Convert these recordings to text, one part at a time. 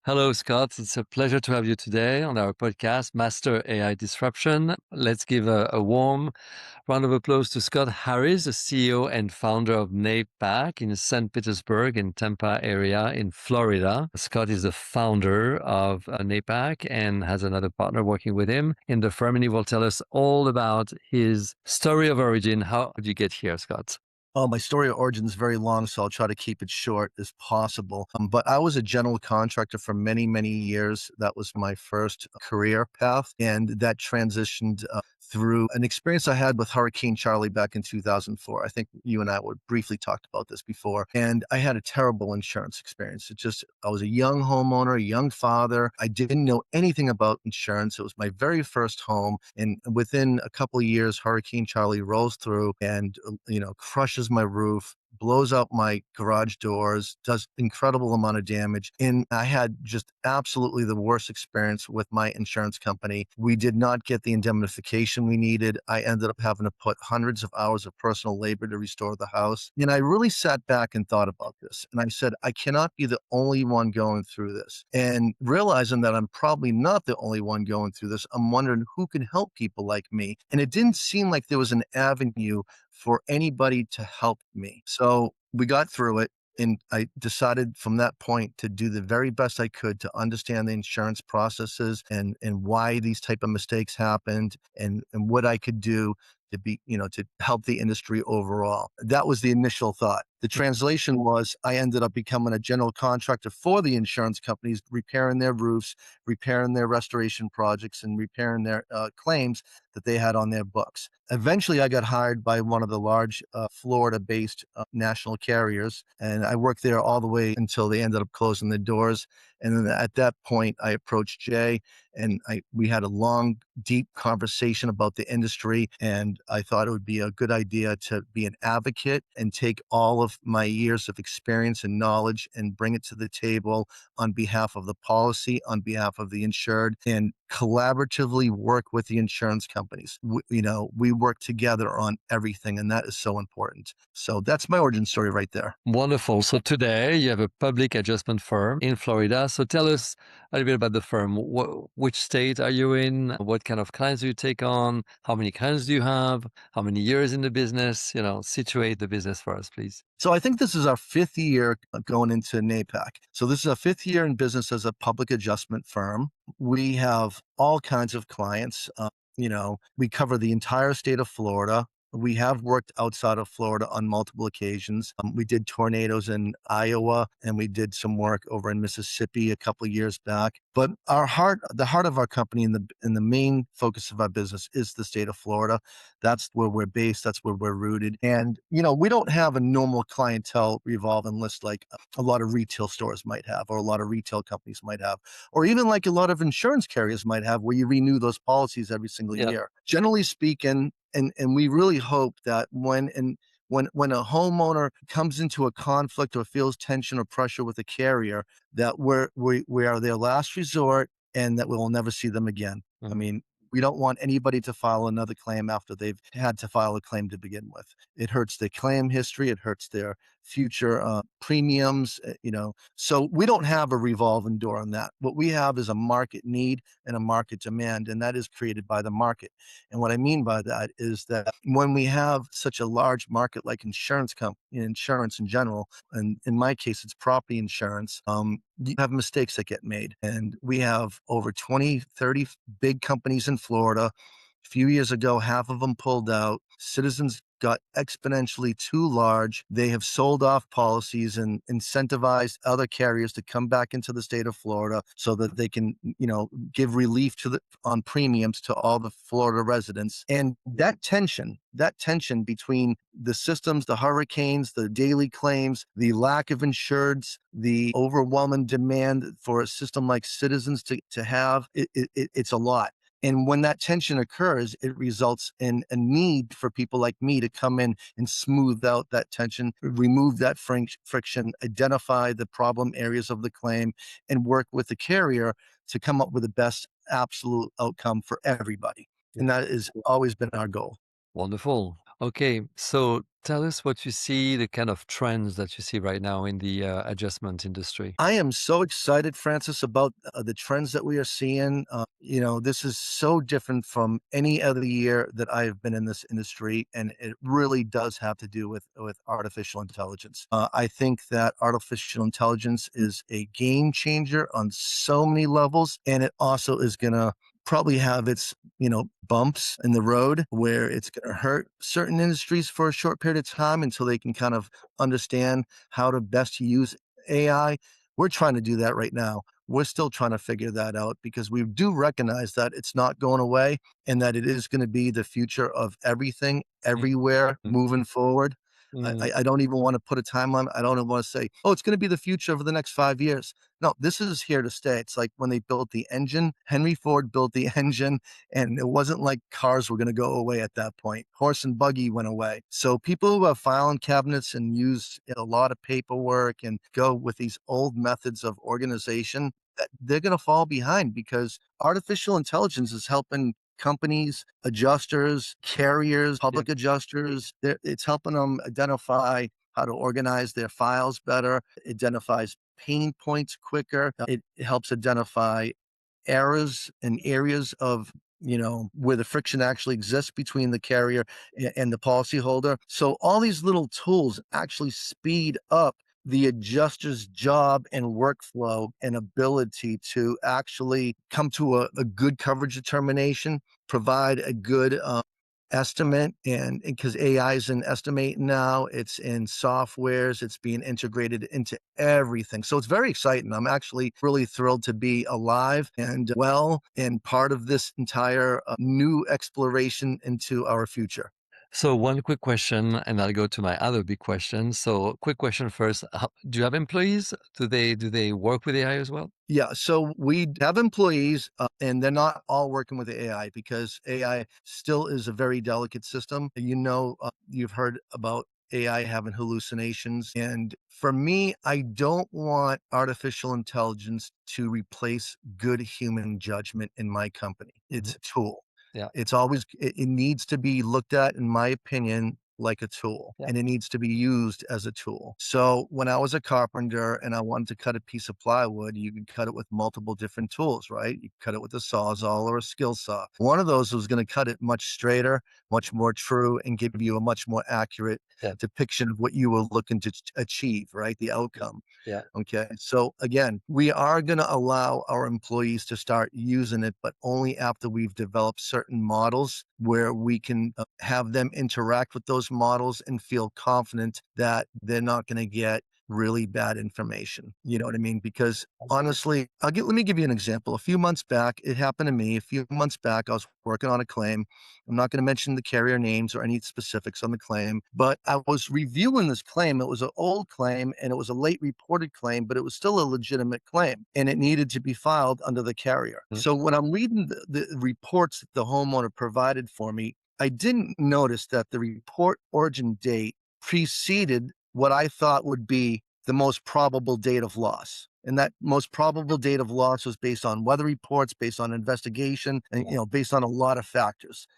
Hello, Scott. It's a pleasure to have you today on our podcast, Master AI Disruption. Let's give a warm round of applause to Scott Harris, the CEO and founder of NAPAICC in St. Petersburg and Tampa area in Florida. Scott is the founder of NAPAICC and has another partner working with him in the firm, and he will tell us all about his story of origin. How did you get here, Scott? Oh, my story of origin is very long, so I'll try to keep it short as possible. But I was a general contractor for many, many years. That was my first career path, and that transitioned through an experience I had with Hurricane Charlie back in 2004. I think you and I would briefly talked about this before, and I had a terrible insurance experience. I was a young homeowner, a young father. I didn't know anything about insurance. It was my very first home, and within a couple of years, Hurricane Charlie rolls through and crushes my roof, blows out my garage doors, does incredible amount of damage. And I had just absolutely the worst experience with my insurance company. We did not get the indemnification we needed. I ended up having to put hundreds of hours of personal labor to restore the house. And I really sat back and thought about this. And I said, I cannot be the only one going through this. And realizing that I'm probably not the only one going through this, I'm wondering who can help people like me. And it didn't seem like there was an avenue for anybody to help me. So we got through it, and I decided from that point to do the very best I could to understand the insurance processes and why these type of mistakes happened and what I could do to help the industry overall. That was the initial thought. The translation was I ended up becoming a general contractor for the insurance companies, repairing their roofs, repairing their restoration projects, and repairing their claims that they had on their books. Eventually, I got hired by one of the large Florida-based national carriers, and I worked there all the way until they ended up closing the doors. And then at that point, I approached Jay, and we had a long, deep conversation about the industry, and I thought it would be a good idea to be an advocate and take all of my years of experience and knowledge and bring it to the table on behalf of the policy, on behalf of the insured, and collaboratively work with the insurance companies. We work together on everything, and that is so important. So that's my origin story right there. Wonderful. So today you have a public adjustment firm in Florida. So tell us a little bit about the firm. Which state are you in? What kind of clients do you take on? How many clients do you have? How many years in the business? Situate the business for us, please. So I think this is our fifth year going into NAPAICC. So this is our fifth year in business as a public adjustment firm. We have all kinds of clients. We cover the entire state of Florida. We have worked outside of Florida on multiple occasions. We did tornadoes in Iowa, and we did some work over in Mississippi a couple of years back. But the heart of our company and the main focus of our business is the state of Florida. That's where we're based. That's where we're rooted. And, we don't have a normal clientele revolving list like a lot of retail stores might have, or a lot of retail companies might have, or even like a lot of insurance carriers might have, where you renew those policies every single Yeah. year. Generally speaking, and we really hope that when a homeowner comes into a conflict or feels tension or pressure with a carrier, that we are their last resort and that we will never see them again. I mean, we don't want anybody to file another claim after they've had to file a claim to begin with. It hurts their claim history. It hurts their future premiums, So we don't have a revolving door on that. What we have is a market need and a market demand, and that is created by the market. And what I mean by that is that when we have such a large market like insurance in general, and in my case, it's property insurance, you have mistakes that get made. And we have over 20, 30 big companies in Florida. A few years ago, half of them pulled out. Citizens got exponentially too large. They have sold off policies and incentivized other carriers to come back into the state of Florida so that they can, give relief on premiums to all the Florida residents. And that tension between the systems, the hurricanes, the daily claims, the lack of insureds, the overwhelming demand for a system like Citizens to have, it's a lot. And when that tension occurs, it results in a need for people like me to come in and smooth out that tension, remove that friction, identify the problem areas of the claim, and work with the carrier to come up with the best absolute outcome for everybody. And that has always been our goal. Wonderful. Okay, so Tell us what you see, the kind of trends that you see right now in the adjustment industry. I am so excited, Francis, about the trends that we are seeing. This is so different from any other year that I have been in this industry, and it really does have to do with artificial intelligence. I think that artificial intelligence is a game changer on so many levels, and it also is going to probably have its bumps in the road where it's going to hurt certain industries for a short period of time until they can kind of understand how to best use AI. We're trying to do that right now. We're still trying to figure that out because we do recognize that it's not going away and that it is going to be the future of everything, Mm, everywhere mm, moving forward. mm. I don't even want to put a timeline. I don't even want to say, oh, it's going to be the future over the next 5 years. No, this is here to stay. It's like when they built the engine, Henry Ford built the engine, and it wasn't like cars were going to go away at that point. Horse and buggy went away. So people who have filing cabinets and use a lot of paperwork and go with these old methods of organization, they're going to fall behind because artificial intelligence is helping companies, adjusters, carriers, Yeah. public adjusters. It's helping them identify how to organize their files better, identifies pain points quicker. It helps identify errors and areas of where the friction actually exists between the carrier and the policyholder. So all these little tools actually speed up the adjuster's job and workflow and ability to actually come to a good coverage determination, provide a good estimate. And because AI is in estimating now, it's in softwares, it's being integrated into everything. So it's very exciting. I'm actually really thrilled to be alive and well and part of this entire new exploration into our future. So one quick question, and I'll go to my other big question. So quick question first. Do you have employees? Do they work with AI as well? Yeah, so we have employees, and they're not all working with AI because AI still is a very delicate system. You've heard about AI having hallucinations. And for me, I don't want artificial intelligence to replace good human judgment in my company. Mhm. It's a tool. Yeah. It needs to be looked at, in my opinion, like a tool, Yeah. and it needs to be used as a tool. So when I was a carpenter and I wanted to cut a piece of plywood, you could cut it with multiple different tools, right? You could cut it with a Sawzall or a skill saw. One of those was going to cut it much straighter, much more true, and give you a much more accurate Yeah. depiction of what you were looking to achieve, right? The Yeah. outcome. Yeah. Okay. So again, we are going to allow our employees to start using it, but only after we've developed certain models where we can have them interact with those models and feel confident that they're not going to get really bad information. You know what I mean? Because honestly, let me give you an example. A few months back, it happened to me. A few months back, I was working on a claim. I'm not going to mention the carrier names or any specifics on the claim, but I was reviewing this claim. It was an old claim and it was a late reported claim, but it was still a legitimate claim and it needed to be filed under the carrier. Mm. So when I'm reading the reports that the homeowner provided for me, I didn't notice that the report origin date preceded what I thought would be the most probable date of loss. And that most probable date of loss was based on weather reports, based on investigation, and based on a lot of factors.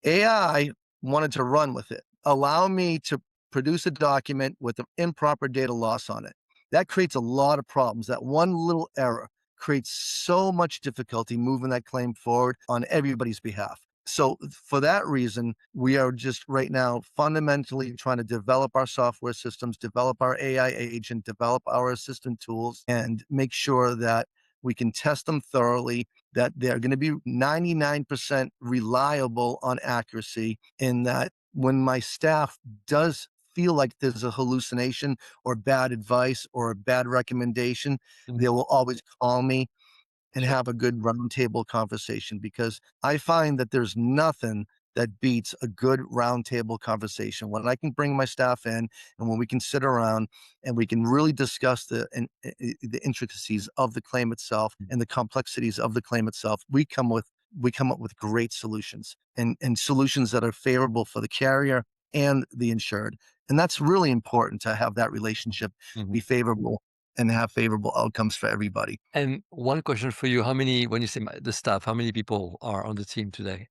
AI wanted to run with it. Allow me to produce a document with an improper data loss on it. That creates a lot of problems. That one little error creates so much difficulty moving that claim forward on everybody's behalf. So for that reason, we are just right now fundamentally trying to develop our software systems, develop our AI agent, develop our assistant tools, and make sure that we can test them thoroughly, that they're going to be 99% reliable on accuracy, and that when my staff does feel like there's a hallucination or bad advice or a bad recommendation, Mhm. they will always call me and Sure. have a good roundtable conversation because I find that there's nothing that beats a good roundtable conversation when I can bring my staff in and when we can sit around and we can really discuss the intricacies of the claim itself and the complexities of the claim itself. We come up with great solutions and solutions that are favorable for the carrier and the insured. And that's really important to have that relationship be Mhm. favorable and have favorable outcomes for everybody. And one question for you: how many, when you say the staff, how many people are on the team today?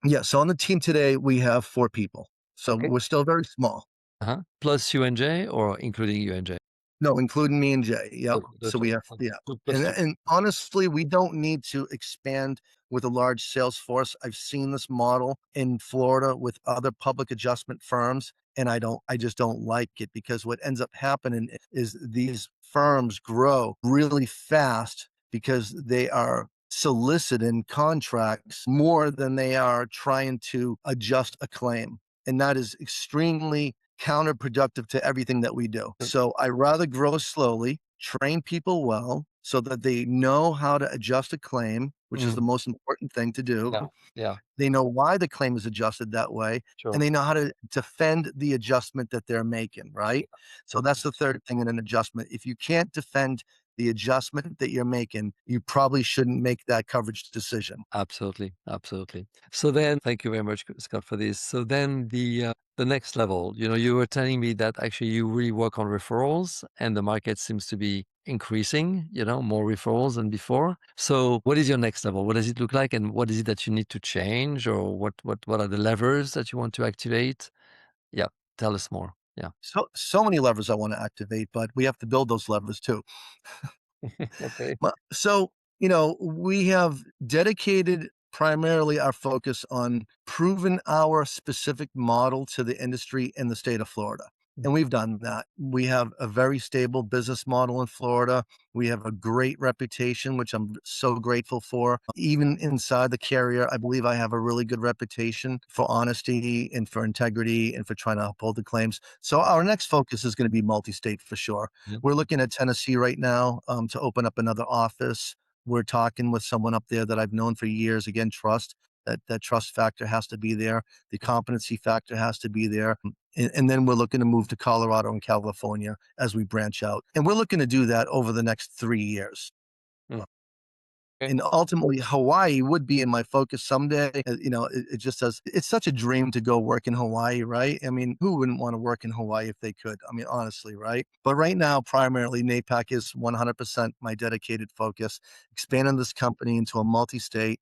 Yeah, so on the team today, we have 4 people. So Okay. we're still very small. Uh-huh. Plus UNJ or including UNJ? No, including me and Jay. Yep. Okay, So we gotcha. have, yeah. So And plus two. and honestly, we don't need to expand with a large sales force. I've seen this model in Florida with other public adjustment firms, and I just don't like it because what ends up happening is these firms grow really fast because they are soliciting contracts more than they are trying to adjust a claim. And that is extremely counterproductive to everything that we do. So I rather grow slowly, train people well so that they know how to adjust a claim, which is the Mm, most important thing to yeah, do. yeah, They know why the claim is adjusted that way, and sure. they know how to defend the adjustment that they're making, right? So that's the third thing in an adjustment. If you can't defend the adjustment that you're making, you probably shouldn't make that coverage decision. Absolutely, absolutely. So then, thank you very much, Scott, for this. So then the next level, you were telling me that actually you really work on referrals, and the market seems to be increasing. More referrals than before. So, what is your next level? What does it look like, and what is it that you need to change, or what are the levers that you want to activate? Yeah, tell us more. Yeah. So many levers I want to activate, but we have to build those levers too. Okay. So, we have dedicated primarily our focus on proving our specific model to the industry in the state of Florida. And we've done that. We have a very stable business model in Florida. We have a great reputation, which I'm so grateful for. Even inside the carrier, I believe I have a really good reputation for honesty and for integrity and for trying to uphold the claims. So our next focus is going to be multi-state for sure. Yeah. We're looking at Tennessee right now to open up another office. We're talking with someone up there that I've known for years. Again, trust. That trust factor has to be there. The competency factor has to be there. And then we're looking to move to Colorado and California as we branch out. And we're looking to do that over the next 3 years. Mm, okay. And ultimately, Hawaii would be in my focus someday. It just says it's such a dream to go work in Hawaii, right? I mean, who wouldn't want to work in Hawaii if they could? I mean, honestly, right? But right now, primarily, NAPAICC is 100% my dedicated focus, expanding this company into a multi-state.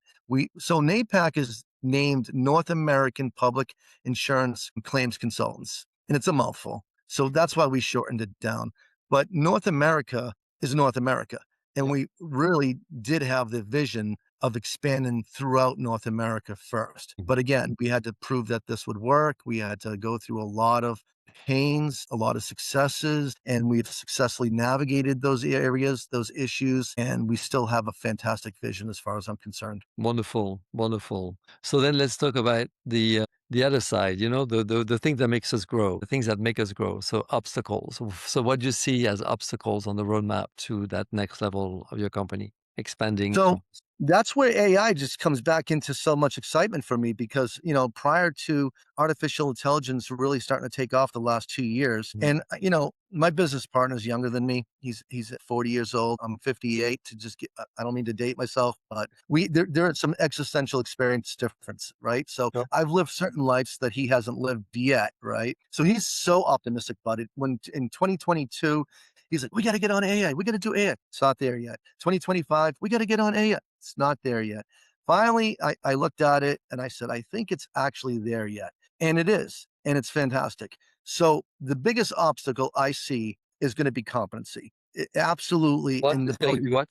So NAPAICC is named North American Public Insurance Claims Consultants, and it's a mouthful. So that's why we shortened it down. But North America is North America. And Yeah. we really did have the vision of expanding throughout North America first. Mhm. But again, we had to prove that this would work. We had to go through a lot of pains, a lot of successes, and we've successfully navigated those areas, those issues, and we still have a fantastic vision as far as I'm concerned. Wonderful, wonderful. So then let's talk about the other side, the thing that makes us grow, the things that make us grow. So obstacles. So what do you see as obstacles on the roadmap to that next level of your company, expanding So from. that's where AI just comes back into so much excitement for me because, prior to artificial intelligence really starting to take off the last 2 years, Mhm. and my business partner is younger than me. He's at 40 years old. I'm 58. To just get, I don't mean to date myself, but there are some existential experience difference, right? So Sure. I've lived certain lives that he hasn't lived yet, right? So he's so optimistic about it. When in 2022 he's like, we got to get on AI. We got to do AI. It's not there yet. 2025, we got to get on AI. It's not there yet. Finally, I looked at it and I said, I think it's actually there yet. And it is. And it's fantastic. So the biggest obstacle I see is going to be competency. Absolutely. What And the is going to big be what?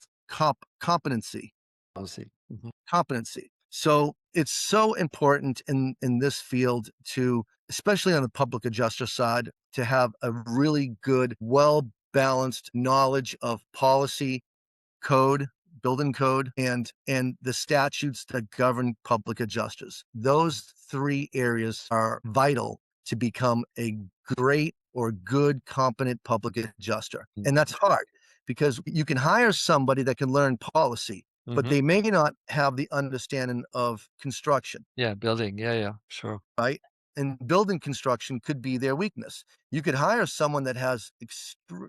competency, I'll see. Mhm. competency. So it's so important in this field to, especially on the public adjuster side, to have a really good, well balanced knowledge of policy, code, building code, and the statutes that govern public adjusters. Those three areas are vital to become a great or good, competent public adjuster. Mm. And that's hard because you can hire somebody that can learn policy, but Mhm. they may not have the understanding of construction, Yeah, building. Yeah, yeah, sure. right? And building construction could be their weakness. You could hire someone that has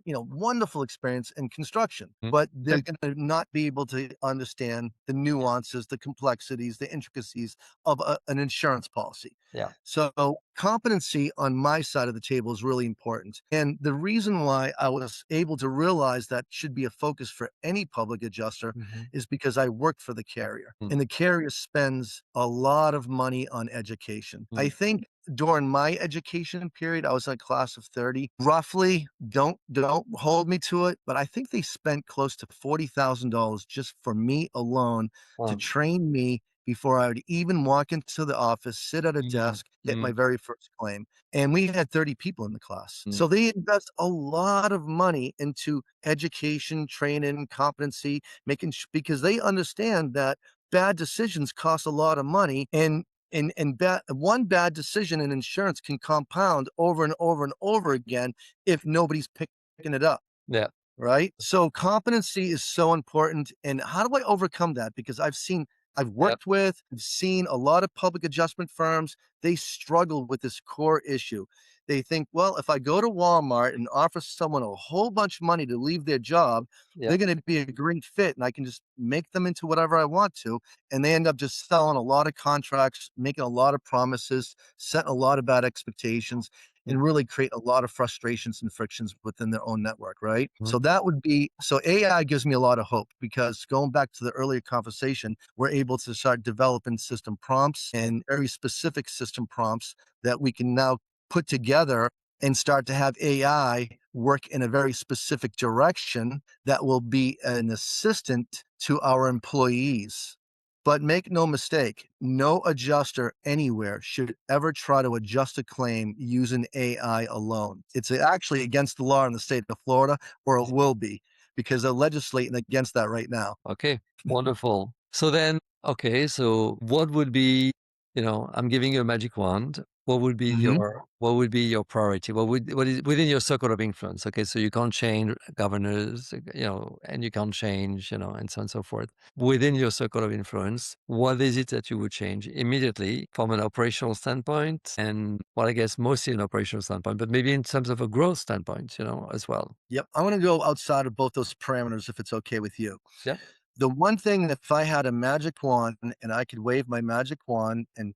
wonderful experience in construction, Mm. but they're going to not be able to understand the nuances, the complexities, the intricacies of an insurance policy. Yeah. So competency on my side of the table is really important. And the reason why I was able to realize that should be a focus for any public adjuster Mhm. is because I worked for the carrier Mm, and the carrier spends a lot of money on education. I mm, think during my education period, I was in a class of 30, roughly, don't hold me to it, but I think they spent close to $40,000 just for me alone to um, train me before I would even walk into the office, sit at a mm, desk, get my mm, very first claim. And we had 30 people in the class. mm. So they invest a lot of money into education, training, competency, because they understand that bad decisions cost a lot of money one bad decision in insurance can compound over and over and over again if nobody's picking it up. Yeah. Right? So competency is so important. And how do I overcome that? Because Yep. I've seen a lot of public adjustment firms, they struggle with this core issue. They think, well, if I go to Walmart and offer someone a whole bunch of money to leave their job, Yep. they're going to be a great fit and I can just make them into whatever I want to. And they end up just selling a lot of contracts, making a lot of promises, setting a lot of bad expectations Mm, and really create a lot of frustrations and frictions within their own network, right? mm. So AI gives me a lot of hope because going back to the earlier conversation, we're able to start developing system prompts and very specific system prompts that we can now put together and start to have AI work in a very specific direction that will be an assistant to our employees. But make no mistake, no adjuster anywhere should ever try to adjust a claim using AI alone. It's actually against the law in the state of Florida, or it will be, because they're legislating against that right now. Okay, wonderful. So then, okay, so what would be, I'm giving you a magic wand. Mhm. What would be your priority? What is within your circle of influence? Okay, so you can't change governors, and you can't change, and so on and so forth. Within your circle of influence, what is it that you would change immediately from an operational standpoint? And well, I guess mostly an operational standpoint, but maybe in terms of a growth standpoint, as well. Yep. I want to go outside of both those parameters if it's okay with you. Yeah. The one thing, if I had a magic wand and I could wave my magic wand and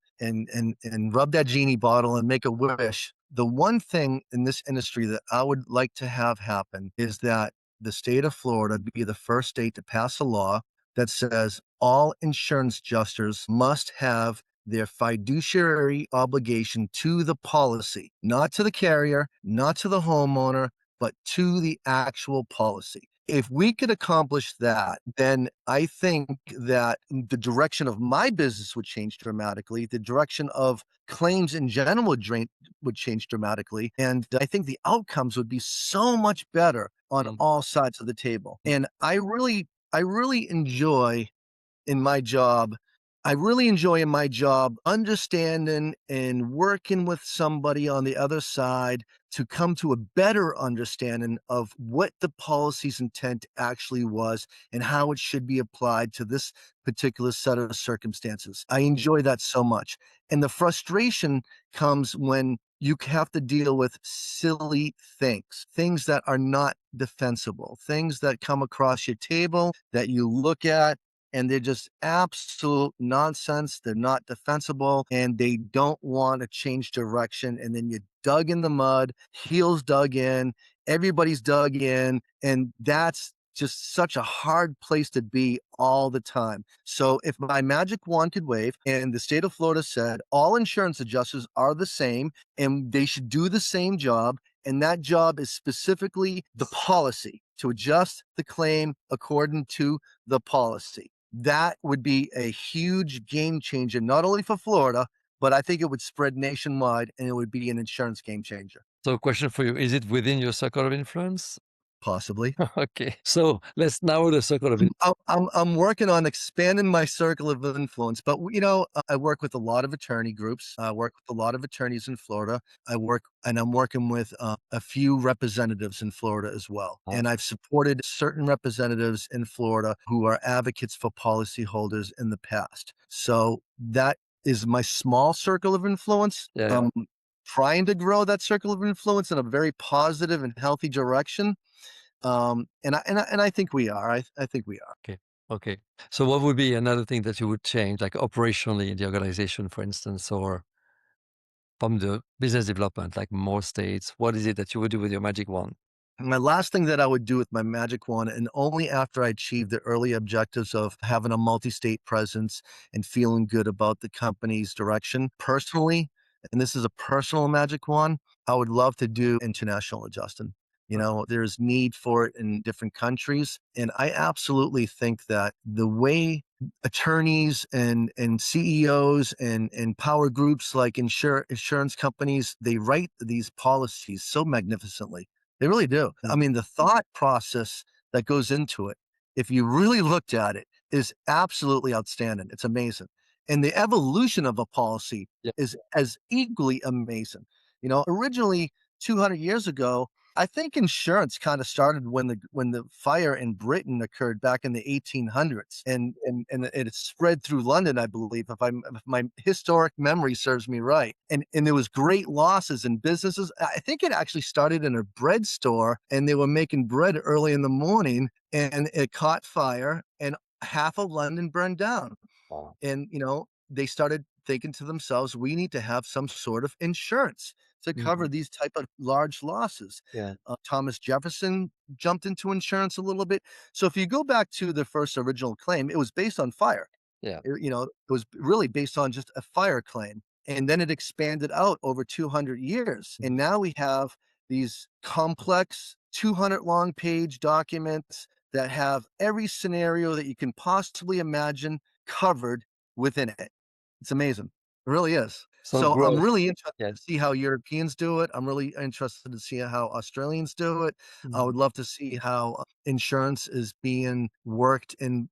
rub that genie bottle and make a wish, the one thing in this industry that I would like to have happen is that the state of Florida be the first state to pass a law that says all insurance adjusters must have their fiduciary obligation to the policy, not to the carrier, not to the homeowner, but to the actual policy. If we could accomplish that, then I think that the direction of my business would change dramatically. The direction of claims in general would change dramatically. And I think the outcomes would be so much better on Mm, all sides of the table. mm, And I really enjoy in my job. I really enjoy in my job understanding and working with somebody on the other side to come to a better understanding of what the policy's intent actually was and how it should be applied to this particular set of circumstances. I mm, enjoy that so much. And the frustration comes when you have to deal with silly things that are not defensible, things that come across your table that you look at and they're just absolute nonsense. They're not defensible and they don't want to change direction. And then you dug in the mud, heels dug in, everybody's dug in. And that's just such a hard place to be all the time. So if my magic wand could wave and the state of Florida said all insurance adjusters are the same and they should do the same job, and that job is specifically the policy to adjust the claim according to the policy. That would be a huge game changer, not only for Florida, but I think it would spread nationwide and it would be an insurance game changer. So, question for you: is it within your circle of influence? Possibly. Okay, so let's narrow the circle of I'm working on expanding my circle of influence, but I work with a lot of attorney groups. I work with a lot of attorneys in Florida. I'm working with a few representatives in Florida as well. influence. And I've supported certain representatives in Florida who are advocates for policyholders in the past. So that is my small circle of influence. Yeah, yeah. Trying to grow that circle of influence in a very positive and healthy direction. And I think we are. I think we are. Okay, okay. So, what would be another thing that you would change, like operationally in the organization, for instance, or from the business development, like more states? What is it that you would do with your magic wand? My last thing that I would do with my magic wand, and only after I achieve the early objectives of having a multi-state presence and feeling good about the company's direction personally, and this is a personal magic wand, I would love to do international adjusting. There's need for it in different countries. And I absolutely think that the way attorneys and CEOs and power groups like insurance companies, they write these policies so magnificently. They really do. I mean, the thought process that goes into it, if you really looked at it, is absolutely outstanding. It's amazing. And the evolution of a policy Yeah. is as equally amazing. Originally 200 years ago, I think insurance kind of started when the fire in Britain occurred back in the 1800s, and it spread through London, I believe, if my historic memory serves me right. And there was great losses in businesses. I think it actually started in a bread store, and they were making bread early in the morning, and it caught fire, and half of London burned down. Wow. And they started thinking to themselves, we need to have some sort of insurance to cover Mhm. these type of large losses. Yeah. Thomas Jefferson jumped into insurance a little bit. So if you go back to the first original claim, it was based on fire. Yeah. It was really based on just a fire claim. And then it expanded out over 200 years. And now we have these complex 200 long page documents that have every scenario that you can possibly imagine covered within it. It's amazing. It really is. So So I'm growth. really interested to Yes. see how Europeans do it. I'm really interested to see how Australians do it. I would Mhm. love to see how insurance is being worked in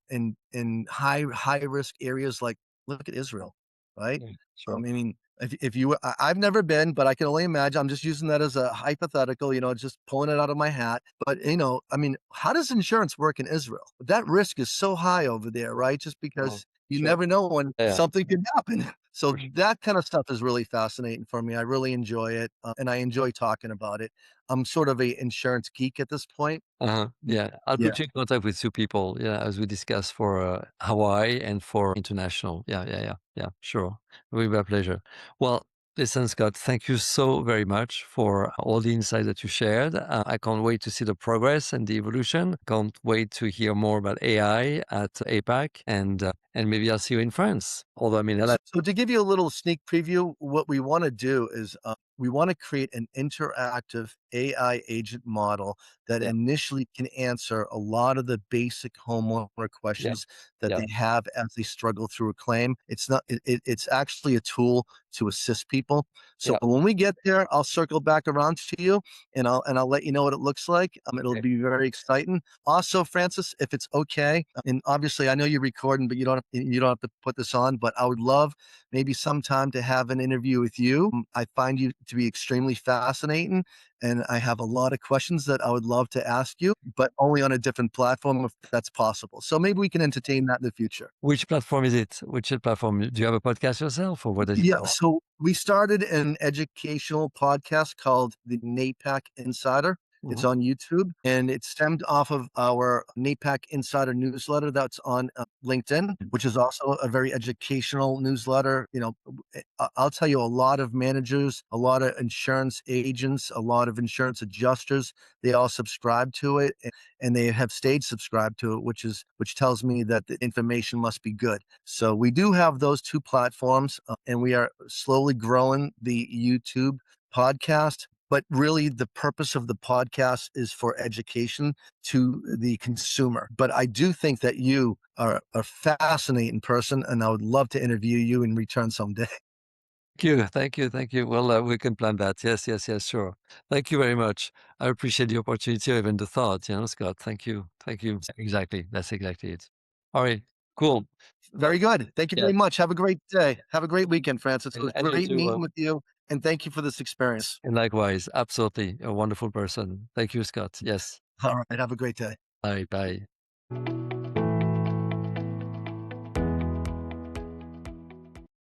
high risk areas, like look at Israel, right? Yeah. Sure. I mean, if you I've never been, but I can only imagine. I'm just using that as a hypothetical, just pulling it out of my hat. But I mean, how does insurance work in Israel? That risk is so high over there, right? Just Oh, because you sure. never know when Yeah. something could happen. So For sure. that kind of stuff is really fascinating for me. I really enjoy it, and I enjoy talking about it. I'm sort of a insurance geek at this point. Uh-huh. Yeah. I'll Yeah. put you in contact with two people, yeah, as we discussed for Hawaii and for international. Yeah, yeah, yeah, yeah, sure. It will be a pleasure. Well, listen, Scott, thank you so very much for all the insights that you shared. I can't wait to see the progress and the evolution. Can't wait to hear more about AI at APAC, and maybe I'll see you in France. Although, I mean, So to give you a little sneak preview, what we want to do is we want to create an interactive AI agent model that yeah, initially can answer a lot of the basic homeowner yeah, questions that yeah, they have as they struggle through a claim. It's not. It's actually a tool to assist people. So yeah. when we get there, I'll circle back around to you, and I'll let you know what it looks like. It'll Okay. be very exciting. Also, Francis, if it's okay, and obviously I know you're recording, but you don't have to put this on. But I would love maybe sometime to have an interview with you. I find you to be extremely fascinating, and I have a lot of questions that I would love to ask you, but only on a different platform if that's possible. So maybe we can entertain that in the future. Which platform is it? Which platform? Do you have a podcast yourself, or what does it Yeah, call? so we started an educational podcast called the NAPAICC Insider. It's Mhm. on YouTube, and it stemmed off of our NAPAICC Insider newsletter that's on LinkedIn, which is also a very educational newsletter. I'll tell you, a lot of managers, a lot of insurance agents, a lot of insurance adjusters, they all subscribe to it, and they have stayed subscribed to it, which tells me that the information must be good. So we do have those two platforms, and we are slowly growing the YouTube podcast. But really, the purpose of the podcast is for education to the consumer. But I do think that you are a fascinating person, and I would love to interview you in return someday. Thank you, thank you, thank you. Well, we can plan that. Yes, yes, yes, sure. Thank you very much. I appreciate the opportunity, or even the thought, Scott. Thank you. Thank you. Exactly. That's exactly it. All right. Cool. Very good. Thank you Yeah. very much. Have a great day. Have a great weekend, Francis. It was And you great too. meeting with you, and thank you for this experience. And likewise. Absolutely. A wonderful person. Thank you, Scott. Yes. All right. Have a great day. Bye. Bye.